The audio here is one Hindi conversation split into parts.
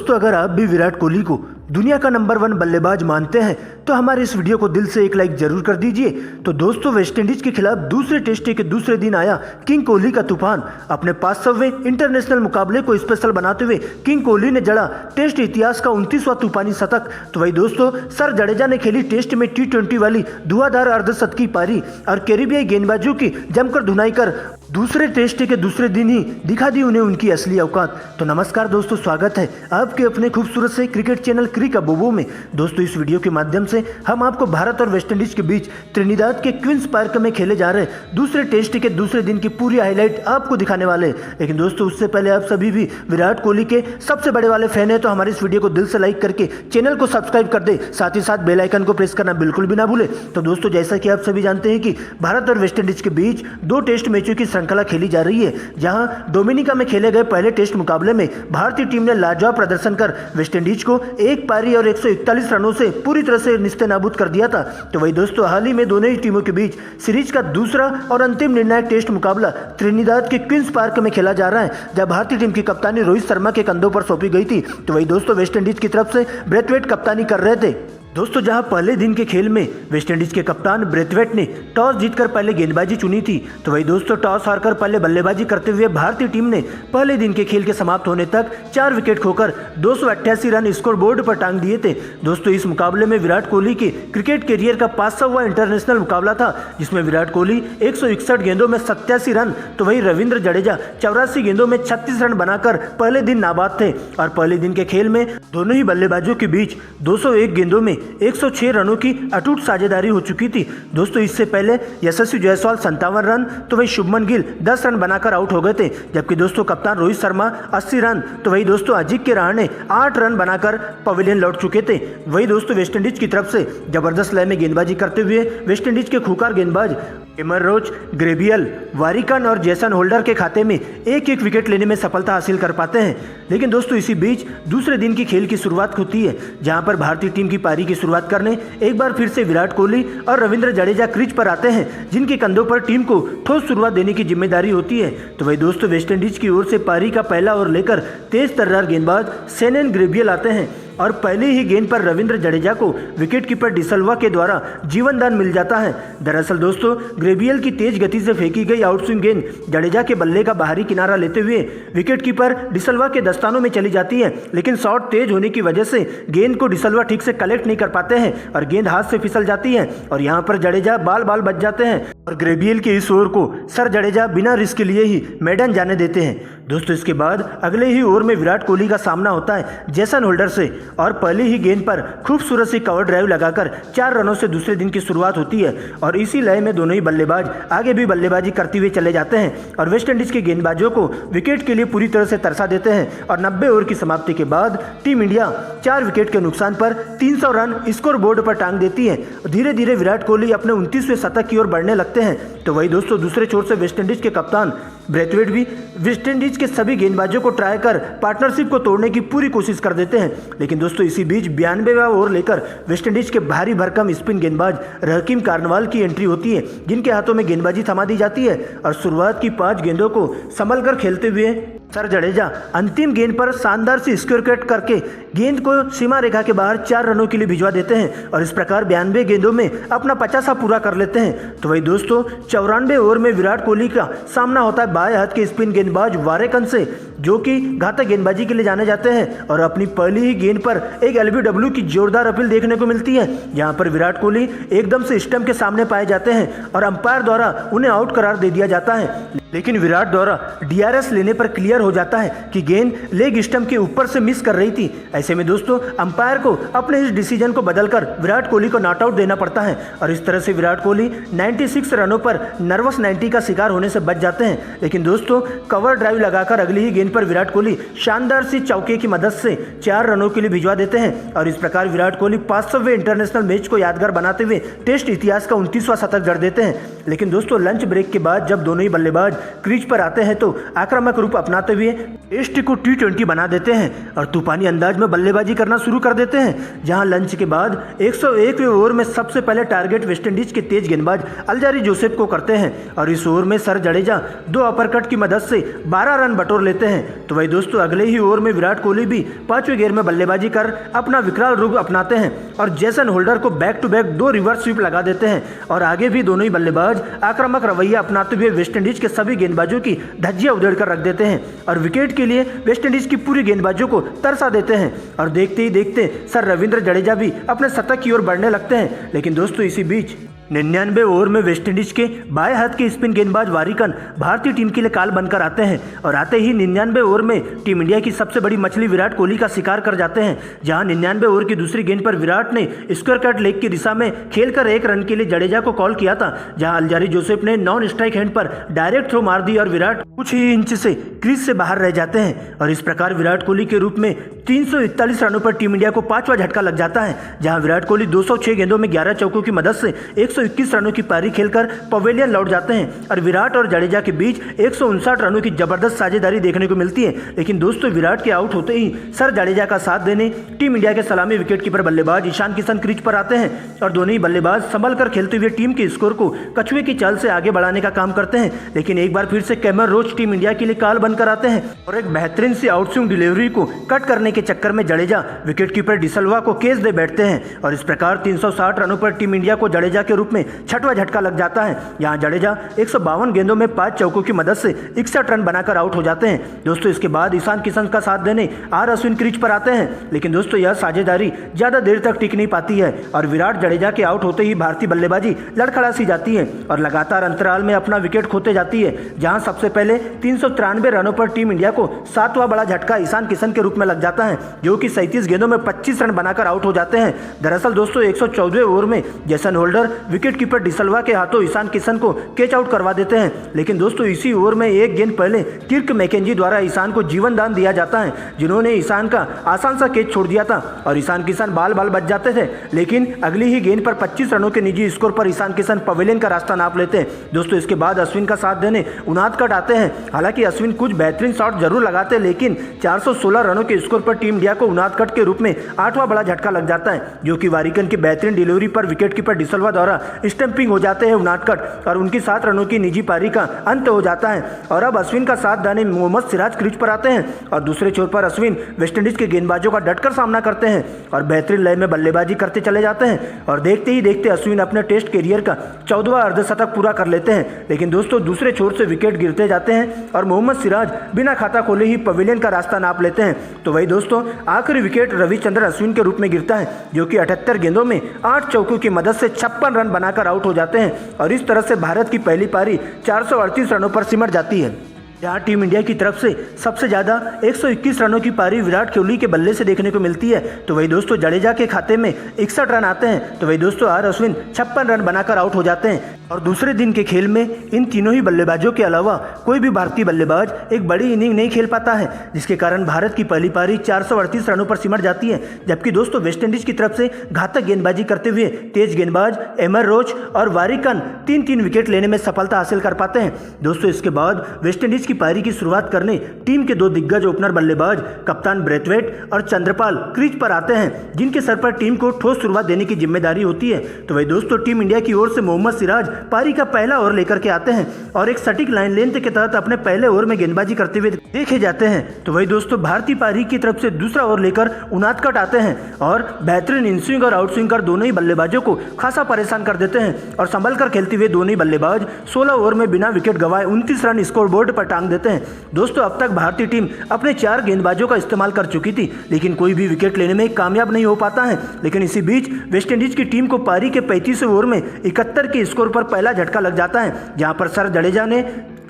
दोस्तों अगर आप भी विराट कोहली को दुनिया का नंबर 1 बल्लेबाज मानते हैं तो हमारे इस वीडियो को दिल से एक लाइक जरूर कर दीजिए। तो दोस्तों वेस्टइंडीज के खिलाफ दूसरे टेस्ट के दूसरे दिन आया किंग कोहली का तूफान। अपने 500वें इंटरनेशनल मुकाबले को स्पेशल बनाते हुए किंग कोहली ने जड़ा टेस्ट इतिहास का 29वां तूफानी शतक। तो वही दोस्तों सर जडेजा ने खेली टेस्ट में T20 वाली धुआंधार अर्धशतकी पारी और कैरिबियाई गेंदबाजों की जमकर धुनाई कर दूसरे टेस्ट के दूसरे दिन ही दिखा दी उन्हें उनकी असली औकात। तो नमस्कार दोस्तों, स्वागत है आपके अपने खूबसूरत से क्रिकेट चैनल क्रिक अबोबो में। दोस्तों इस वीडियो के माध्यम से हम आपको भारत और वेस्टइंडीज के बीच त्रिनिदाद के क्वींस पार्क में खेले जा रहे दूसरे टेस्ट के दूसरे दिन की पूरी हाईलाइट आपको दिखाने वाले हैं। लेकिन दोस्तों उससे पहले आप सभी भी विराट कोहली के सबसे बड़े वाले फैन है तो हमारे इस वीडियो को दिल से लाइक करके चैनल को सब्सक्राइब कर दे, साथ ही साथ बेल आइकन को प्रेस करना बिल्कुल भी ना भूले। तो दोस्तों जैसा कि आप सभी जानते हैं कि भारत और वेस्टइंडीज के बीच 2 टेस्ट मैचों की श्रृंखला खेली जा रही है, जहां डोमिनिका में खेले गए पहले टेस्ट मुकाबले में भारतीय टीम ने लाजवाब प्रदर्शन कर वेस्टइंडीज को एक पारी और 141 रनों से पूरी तरह से निस्तेनाबूद कर दिया था। तो वही दोस्तों हाल ही में दोनों ही टीमों के बीच सीरीज का दूसरा और अंतिम निर्णायक टेस्ट मुकाबला त्रिनिदाद के क्वींस पार्क में खेला जा रहा है, जहां भारतीय टीम की कप्तानी रोहित शर्मा के कंधों पर सौंपी गई थी। तो वही दोस्तों वेस्टइंडीज की तरफ से ब्रेथवेट कप्तानी कर रहे थे। दोस्तों जहां पहले दिन के खेल में वेस्टइंडीज के कप्तान ब्रेथवेट ने टॉस जीतकर पहले गेंदबाजी चुनी थी, तो वही दोस्तों टॉस हारकर पहले बल्लेबाजी करते हुए भारतीय टीम ने पहले दिन के खेल के समाप्त होने तक 4 विकेट खोकर 288 रन स्कोर बोर्ड पर टांग दिए थे। दोस्तों इस मुकाबले में विराट कोहली के क्रिकेट करियर का 500वां इंटरनेशनल मुकाबला था, जिसमें विराट कोहली 161 गेंदों में 87 रन, तो वही रविंद्र जडेजा 84 गेंदों में 36 रन बनाकर पहले दिन नाबाद थे। और पहले दिन के खेल में दोनों ही बल्लेबाजों के बीच 201 गेंदों में 106 रनों की अटूट साझेदारी हो चुकी थी। दोस्तों इससे पहले यशस्वी जायसवाल 57 रन, तो वही शुभमन गिल 10 रन बनाकर आउट हो गए थे, जबकि दोस्तों कप्तान रोहित शर्मा 80 रन, तो वही दोस्तों अजिंक्य रहाणे 8 रन बनाकर पवेलियन लौट चुके थे। वही दोस्तों वेस्टइंडीज की तरफ से जबरदस्त लय में गेंदबाजी करते हुए वेस्टइंडीज के खूंखार गेंदबाज एमर रोच, ग्रेबियल, वारिकन और जेसन होल्डर के खाते में एक एक विकेट लेने में सफलता हासिल कर पाते हैं। लेकिन दोस्तों इसी बीच दूसरे दिन की खेल की शुरुआत होती है, जहां पर भारतीय टीम की पारी की शुरुआत करने एक बार फिर से विराट कोहली और रविंद्र जडेजा क्रीज पर आते हैं, जिनके कंधों पर टीम को ठोस शुरुआत देने की जिम्मेदारी होती है। तो वही दोस्तों वेस्टइंडीज की ओर से पारी का पहला ओवर लेकर तेज तर्रार गेंदबाज सेनेन ग्रेबियल आते हैं और पहले ही गेंद पर रविंद्र जडेजा को विकेटकीपर डिसल्वा के द्वारा जीवनदान मिल जाता है। दरअसल दोस्तों ग्रेबियल की तेज गति से फेंकी गई आउटस्विंग गेंद जडेजा के बल्ले का बाहरी किनारा लेते हुए विकेटकीपर डिसल्वा के दस्तानों में चली जाती है, लेकिन शॉट तेज होने की वजह से गेंद को डिसल्वा ठीक से कलेक्ट नहीं कर पाते हैं और गेंद हाथ से फिसल जाती है और यहाँ पर जडेजा बाल बाल बच जाते हैं और ग्रेबियल के इस ओवर को सर जडेजा बिना रिस्क लिए ही मैदान जाने देते हैं। दोस्तों इसके बाद अगले ही ओवर में विराट कोहली का सामना होता है जेसन होल्डर से और पहली ही गेंद पर खूबसूरत सी कवर ड्राइव लगाकर 4 रनों से दूसरे दिन की शुरुआत होती है और इसी लय में दोनों ही बल्लेबाज आगे भी बल्लेबाजी करते हुए चले जाते हैं और वेस्टइंडीज के गेंदबाजों को विकेट के लिए पूरी तरह से तरसा देते हैं और 90 ओवर की समाप्ति के बाद टीम इंडिया 4 विकेट के नुकसान पर 300 रन स्कोर बोर्ड पर टांग देती है। धीरे धीरे विराट कोहली अपने 29वें शतक की ओर बढ़ने लगते हैं। तो वही दोस्तों दूसरे छोर से वेस्टइंडीज के कप्तान ब्रेथवेट भी वेस्टइंडीज के सभी गेंदबाजों को ट्राई कर पार्टनरशिप को तोड़ने की पूरी कोशिश कर देते हैं। लेकिन दोस्तों इसी बीच 92वां ओवर लेकर वेस्टइंडीज के भारी भरकम स्पिन गेंदबाज रहीम कार्नवाल की एंट्री होती है, जिनके हाथों में गेंदबाजी थमा दी जाती है और शुरुआत की 5 गेंदों को संभल कर खेलते हुए सर जडेजा अंतिम गेंद पर शानदार सी स्क्वायर कट करके गेंद को सीमा रेखा के बाहर 4 रनों के लिए भिजवा देते हैं और इस प्रकार 92 गेंदों में अपना 50वां पूरा कर लेते हैं। तो वही दोस्तों 94 ओवर में विराट कोहली का सामना होता है बाएं हाथ के स्पिन गेंदबाज वारेकन से, जो कि घातक गेंदबाजी के लिए जाने जाते हैं और अपनी पहली ही गेंद पर एक LBW की जोरदार अपील देखने को मिलती है, जहां पर विराट कोहली एकदम से स्टंप के सामने पाए जाते हैं और अंपायर द्वारा उन्हें आउट करार दे दिया जाता है। लेकिन विराट द्वारा DRS लेने पर क्लियर हो जाता है कि गेंद लेग स्टंप के ऊपर से मिस कर रही थी। ऐसे में दोस्तों अंपायर को अपने इस डिसीजन को बदलकर विराट कोहली को नॉट आउट देना पड़ता है और इस तरह से विराट कोहली 96 रनों पर नर्वस 90 का शिकार होने से बच जाते हैं। लेकिन दोस्तों कवर ड्राइव लगाकर अगली ही गेंद पर विराट कोहली शानदार सी चौके की मदद से 4 रनों के लिए भिजवा देते हैं और इस प्रकार विराट कोहली 500वें इंटरनेशनल मैच को यादगार बनाते हुए टेस्ट इतिहास का 29वां शतक जड़ देते हैं। लेकिन दोस्तों लंच ब्रेक के बाद जब दोनों ही बल्लेबाज क्रीज पर आते हैं तो आक्रामक रूप अपनाते हुए टेस्ट को T20 बना देते हैं और तूफानी अंदाज में बल्लेबाजी करना शुरू कर देते हैं, जहां लंच के बाद 101वें ओवर में सबसे पहले टारगेट वेस्टइंडीज के तेज गेंदबाज अल्जारी जोसेफ को करते हैं और इस ओवर में सर जडेजा 2 अपरकट की मदद से 12 रन बटोर लेते हैं। तो वही दोस्तों अगले ही ओवर में विराट कोहली भी 5वें गेयर में बल्लेबाजी कर अपना विकराल रूप अपनाते हैं और जेसन होल्डर को back to back 2 reverse sweep लगा देते हैं और आगे भी दोनों ही बल्लेबाज आक्रामक रवैया अपनाते हुए वेस्टइंडीज के सभी गेंदबाजों की धज्जियां उधेड़ कर रख देते हैं और विकेट के लिए वेस्टइंडीज की पूरी गेंदबाजों को तरसा देते हैं और देखते ही देखते सर रविंद्र जडेजा भी अपने शतक की ओर बढ़ने लगते हैं। लेकिन दोस्तों इसी बीच 99वें ओवर में वेस्टइंडीज के बाएं हाथ के स्पिन गेंदबाज वारिकन भारतीय टीम के लिए काल बनकर आते हैं और आते ही 99वें ओवर में टीम इंडिया की सबसे बड़ी मछली विराट कोहली का शिकार कर जाते हैं, जहां 99वें ओवर की दूसरी गेंद पर विराट ने स्क्वायर कट लेग की दिशा में खेलकर 1 रन के लिए जडेजा को कॉल किया था, जहां अल्जारी जोसेफ ने नॉन स्ट्राइक हैंड पर डायरेक्ट थ्रो मार दी और विराट कुछ ही इंच से क्रीज से बाहर रह जाते हैं और इस प्रकार विराट कोहली के रूप में 341 रनों पर टीम इंडिया को 5वां झटका लग जाता है, जहां विराट कोहली 206 गेंदों में 11 चौकों की मदद से 121 रनों की पारी खेलकर पवेलियन लौट जाते हैं और विराट और जडेजा के बीच 159 रनों की जबरदस्त साझेदारी देखने को मिलती है। लेकिन दोस्तों विराट के आउट होते ही सर जडेजा का साथ देने टीम इंडिया के सलामी विकेटकीपर बल्लेबाज ईशान किशन क्रीज पर आते हैं और दोनों ही बल्लेबाज संभल कर खेलते हुए टीम के स्कोर को कछुए की चाल से आगे बढ़ाने का काम करते हैं। लेकिन एक बार फिर से कैमरन रोच टीम इंडिया के लिए काल बनकर आते हैं और एक बेहतरीन सी आउटस्विंग डिलीवरी को कट करने के चक्कर में जडेजा विकेटकीपर डिसल्वा को केस दे बैठते हैं और इस प्रकार 360 रनों पर टीम इंडिया को जडेजा के रूप में 6वां झटका लग जाता है। यहां जडेजा 152 गेंदों में 5 चौकों की मदद से 61 रन बनाकर आउट हो जाते हैं। दोस्तों इसके बाद ईशान किशन का साथ देने आर अश्विन क्रीज पर आते हैं, लेकिन दोस्तों यह साझेदारी ज्यादा देर तक टिक नहीं पाती है और विराट जडेजा के आउट होते ही भारतीय बल्लेबाजी लड़खड़ा सी जाती है और लगातार अंतराल में अपना विकेट खोते जाती है, जहां सबसे पहले 393 रनों पर टीम इंडिया को 7वां बड़ा झटका ईशान किशन के रूप में लग जाता है, जो कि 37 गेंदों में 25 रन बनाकर आउट हो जाते हैं। दरअसल दोस्तों 114वें ओवर में जेसन होल्डर विकेटकीपर डिसल्वा के हाथों ईशान किशन को कैच आउट करवा देते हैं, लेकिन दोस्तों इसी ओवर में एक गेंद पहले किर्क मैकेंजी द्वारा ईशान को जीवन दान दिया जाता है, जिन्होंने ईशान का आसान सा कैच छोड़ दिया था और ईशान किशन बाल बाल बच जाते थे। लेकिन अगली ही गेंद पर 25 रनों के निजी स्कोर पर ईशान किशन पवेलियन का रास्ता नाप लेते हैं। दोस्तों इसके बाद अश्विन का साथ देने उनादकट आते हैं। हालांकि अश्विन कुछ बेहतरीन शॉट जरूर लगाते, लेकिन 416 रनों के स्कोर पर टीम इंडिया को उनादकट के रूप में 8वां बड़ा झटका लग जाता है, जो कि वारिकन की बेहतरीन डिलीवरी पर विकेटकीपर डिसल्वा द्वारा स्टंपिंग हो जाते हैं उनादकट और उनकी 7 रनों की निजी पारी का अंत हो जाता है। और अब अश्विन का साथ देने मोहम्मद सिराज क्रीज पर आते हैं और दूसरे छोर पर अश्विन वेस्टइंडीज के गेंदबाजों का डटकर सामना करते हैं और बेहतरीन लय में बल्लेबाजी करते चले जाते हैं और देखते ही देखते अश्विन अपने टेस्ट कैरियर का 14वां अर्धशतक पूरा कर लेते हैं। लेकिन दोस्तों दूसरे छोर से विकेट गिरते जाते हैं और मोहम्मद सिराज बिना खाता खोले ही पवेलियन का रास्ता नाप लेते हैं। तो वही दोस्तों आखिरी विकेट रविचंद्रन अश्विन के रूप में गिरता है, जो कि 78 गेंदों में 8 चौकों की मदद से 56 रन बनाकर आउट हो जाते हैं और इस तरह से भारत की पहली पारी 438 रनों पर सिमट जाती है। जहां टीम इंडिया की तरफ से सबसे ज़्यादा 121 रनों की पारी विराट कोहली के बल्ले से देखने को मिलती है, तो वही दोस्तों जडेजा के खाते में 61 रन आते हैं, तो वही दोस्तों आर अश्विन 56 रन बनाकर आउट हो जाते हैं। और दूसरे दिन के खेल में इन तीनों ही बल्लेबाजों के अलावा कोई भी भारतीय बल्लेबाज एक बड़ी इनिंग नहीं खेल पाता है, जिसके कारण भारत की पहली पारी 438 रनों पर सिमट जाती है। जबकि दोस्तों वेस्टइंडीज की तरफ से घातक गेंदबाजी करते हुए तेज गेंदबाज एमर रोच और वारिकन 3-3 विकेट लेने में सफलता हासिल कर पाते हैं। दोस्तों इसके बाद वेस्टइंडीज की पारी की शुरुआत करने टीम के 2 दिग्गज ओपनर बल्लेबाज कप्तान ब्रेथवेट और चंद्रपाल क्रीज पर आते हैं, जिनके सर पर टीम को ठोस शुरुआत देने की जिम्मेदारी होती है। तो वही दोस्तों टीम इंडिया की ओर से मोहम्मद सिराज पारी का पहला ओवर लेकर के आते हैं और एक सटीक लाइन लेंथ के तहत अपने पहले ओवर में गेंदबाजी करते हुए देखे जाते हैं। तो वही दोस्तों भारतीय पारी की तरफ से दूसरा ओवर लेकर उनादकट आते हैं और बेहतरीन इनस्विंग और आउटस्विंग कर दोनों ही बल्लेबाजों को खासा परेशान कर देते हैं और संभल कर खेलते हुए दोनों ही बल्लेबाज 16 ओवर में बिना विकेट गंवाए 29 रन स्कोर बोर्ड पर टांग देते हैं। दोस्तों अब तक भारतीय टीम अपने 4 गेंदबाजों का इस्तेमाल कर चुकी थी, लेकिन कोई भी विकेट लेने में कामयाब नहीं हो पाता है। लेकिन इसी बीच वेस्टइंडीज की टीम को पारी के 35 ओवर में 71 के स्कोर पर पहला झटका लग जाता है, जहां पर सर जडेजा ने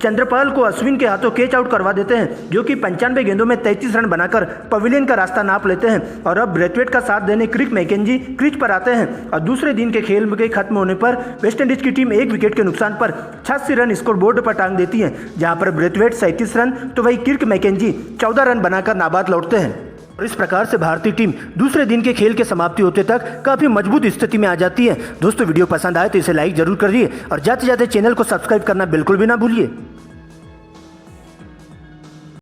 चंद्रपाल को अश्विन के हाथों कैच आउट करवा देते हैं, जो कि 95 गेंदों में 33 रन बनाकर पवेलियन का रास्ता नाप लेते हैं। और अब ब्रेथवेट का साथ देने क्रिक मैकेंजी क्रीज पर आते हैं और दूसरे दिन के खेल के खत्म होने पर वेस्टइंडीज की टीम 1 विकेट के नुकसान पर 86 रन स्कोर बोर्ड पर टांग देती है, जहां पर ब्रेथवेट 37 रन तो वही क्रिक मैकेंजी 14 रन बनाकर नाबाद लौटते हैं। और इस प्रकार से भारतीय टीम दूसरे दिन के खेल के समाप्ति होते तक काफी मजबूत स्थिति में आ जाती है। दोस्तों वीडियो पसंद आए तो इसे लाइक जरूर करिए और जाते जाते चैनल को सब्सक्राइब करना बिल्कुल भी ना भूलिए।